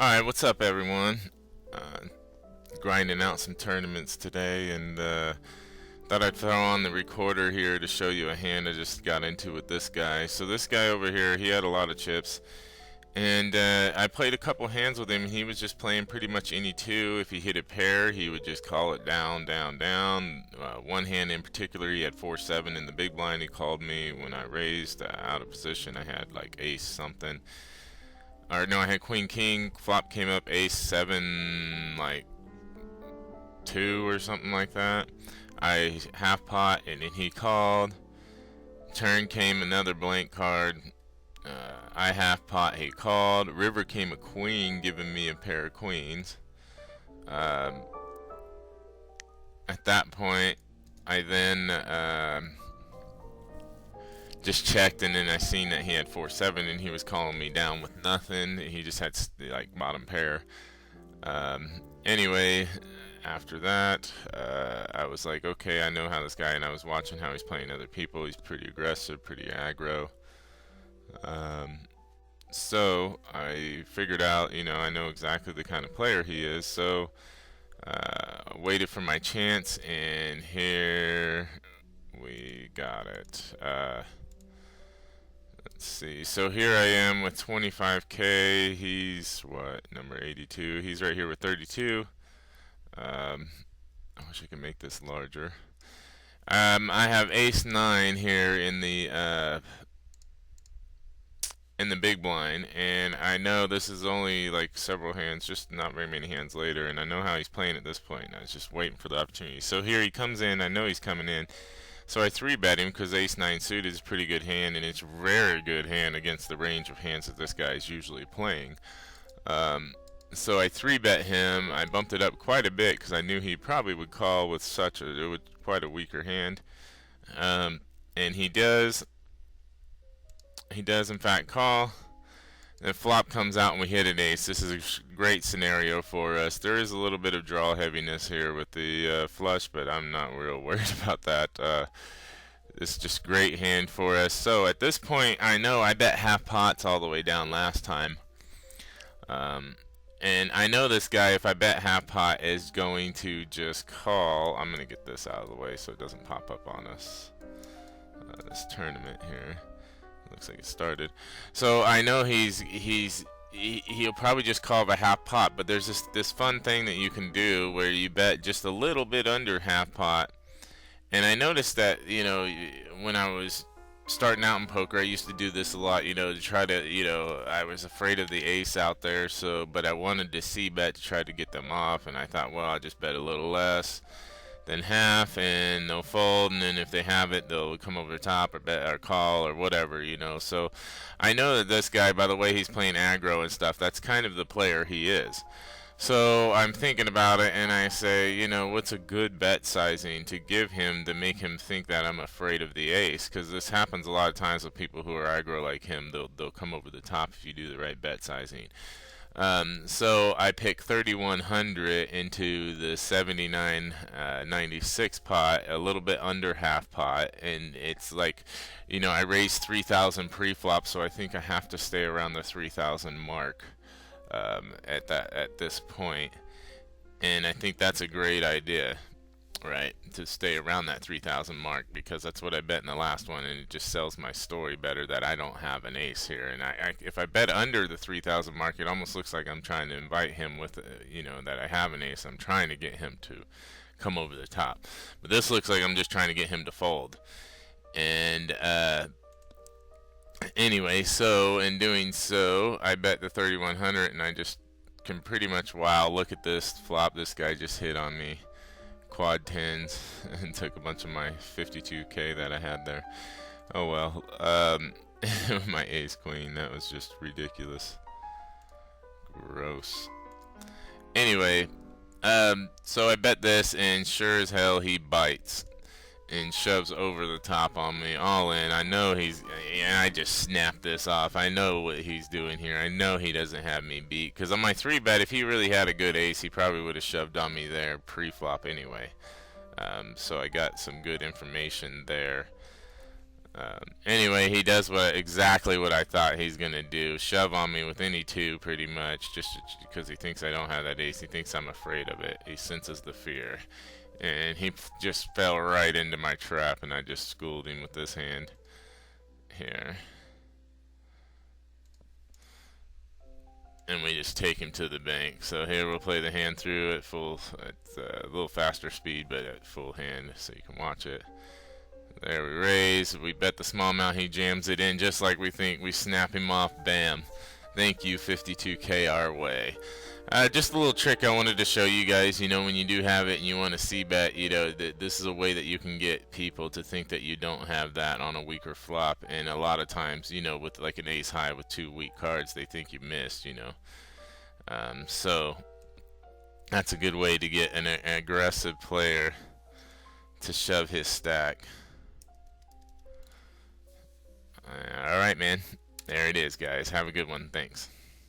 Alright, what's up, everyone? Uh, Grinding out some tournaments today, and thought I'd throw on the recorder here to show you a hand I just got into with this guy. So, this guy over here, he had a lot of chips, and I played a couple hands with him. He was just playing pretty much any two. If he hit a pair, he would just call it down, down, down. One hand in particular, he had 4-7 in the big blind. He called me when I raised out of position. I had like ace something. Or no, I had queen king. Flop came up ace seven, like two or something like that. I half pot and then he called. Turn came another blank card. I half pot, he called. River came a queen, giving me a pair of queens. Um, at that point, I then just checked, and then I seen that he had 4-7, and he was calling me down with nothing. He just had like bottom pair. Anyway, after that, I was like, okay, I know how this guy, and I was watching how he's playing other people. He's pretty aggressive, pretty aggro. Um, so I figured out, I know exactly the kind of player he is. So waited for my chance, and here we got it. Let's see. So here I am with 25K. He's what, number 82? He's right here with 32. I wish I could make this larger. I have ace 9 here in the big blind, and I know this is only like several hands, just not very many hands later, and I know how he's playing at this point. And I was just waiting for the opportunity. So here he comes in. I know he's coming in. So I 3-bet him because ace 9 suited is a pretty good hand, and it's a very good hand against the range of hands that this guy is usually playing. So I 3-bet him. I bumped it up quite a bit because I knew he probably would call with quite a weaker hand. And he does in fact call. The flop comes out and we hit an ace. This is a great scenario for us. There is a little bit of draw heaviness here with the flush, but I'm not real worried about that. It's just great hand for us. So at this point, I know I bet half pots all the way down last time. And I know this guy, if I bet half pot, is going to just call. I'm going to get this out of the way so it doesn't pop up on us. This tournament here. Looks like it started. So I know he'll probably just call a half pot, but there's this fun thing that you can do where you bet just a little bit under half pot. And I noticed that, when I was starting out in poker, I used to do this a lot, to try to, I was afraid of the ace out there, but I wanted to c-bet to try to get them off, and I thought, well, I'll just bet a little less than half, and they'll fold, and then if they have it, they'll come over the top or bet or call or whatever. So I know that this guy, by the way he's playing aggro and stuff, that's kind of the player he is. So I'm thinking about it, and I say, what's a good bet sizing to give him to make him think that I'm afraid of the ace? Because this happens a lot of times with people who are aggro like him. They'll come over the top if you do the right bet sizing. So I picked 3100 into the 79.96 pot, a little bit under half pot, and it's like, I raised 3,000 pre-flop, so I think I have to stay around the 3,000 mark at this point, and I think that's a great idea. Right, to stay around that 3,000 mark, because that's what I bet in the last one, and it just sells my story better that I don't have an ace here. And if I bet under the 3,000 mark, it almost looks like I'm trying to invite him with, that I have an ace. I'm trying to get him to come over the top. But this looks like I'm just trying to get him to fold. And anyway, so in doing so, I bet the 3,100, and I just can pretty much, wow, look at this flop. This guy just hit on me. Quad tens and took a bunch of my 52K that I had there. Oh well. My ace queen, that was just ridiculous. Gross. Anyway, so I bet this, and sure as hell he bites and shoves over the top on me, all in. I know and I just snapped this off. I know what he's doing here. I know he doesn't have me beat, because on my 3-bet, if he really had a good ace, he probably would have shoved on me there pre-flop anyway. So I got some good information there. Anyway, he does exactly what I thought he's gonna do. Shove on me with any two, pretty much, just because he thinks I don't have that ace. He thinks I'm afraid of it. He senses the fear. And he just fell right into my trap, and I just schooled him with this hand here. And we just take him to the bank. So here we'll play the hand through at a little faster speed, but at full hand, so you can watch it. There we raise, we bet the small amount, he jams it in just like we think, we snap him off, bam. Thank you, 52K our way. Just a little trick I wanted to show you guys, you know, when you do have it and you want to c-bet, you know, this is a way that you can get people to think that you don't have that on a weaker flop, and a lot of times, you know, with like an ace high with 2 weak cards, they think you missed, you know. So, that's a good way to get an aggressive player to shove his stack. Alright, man. There it is, guys. Have a good one. Thanks.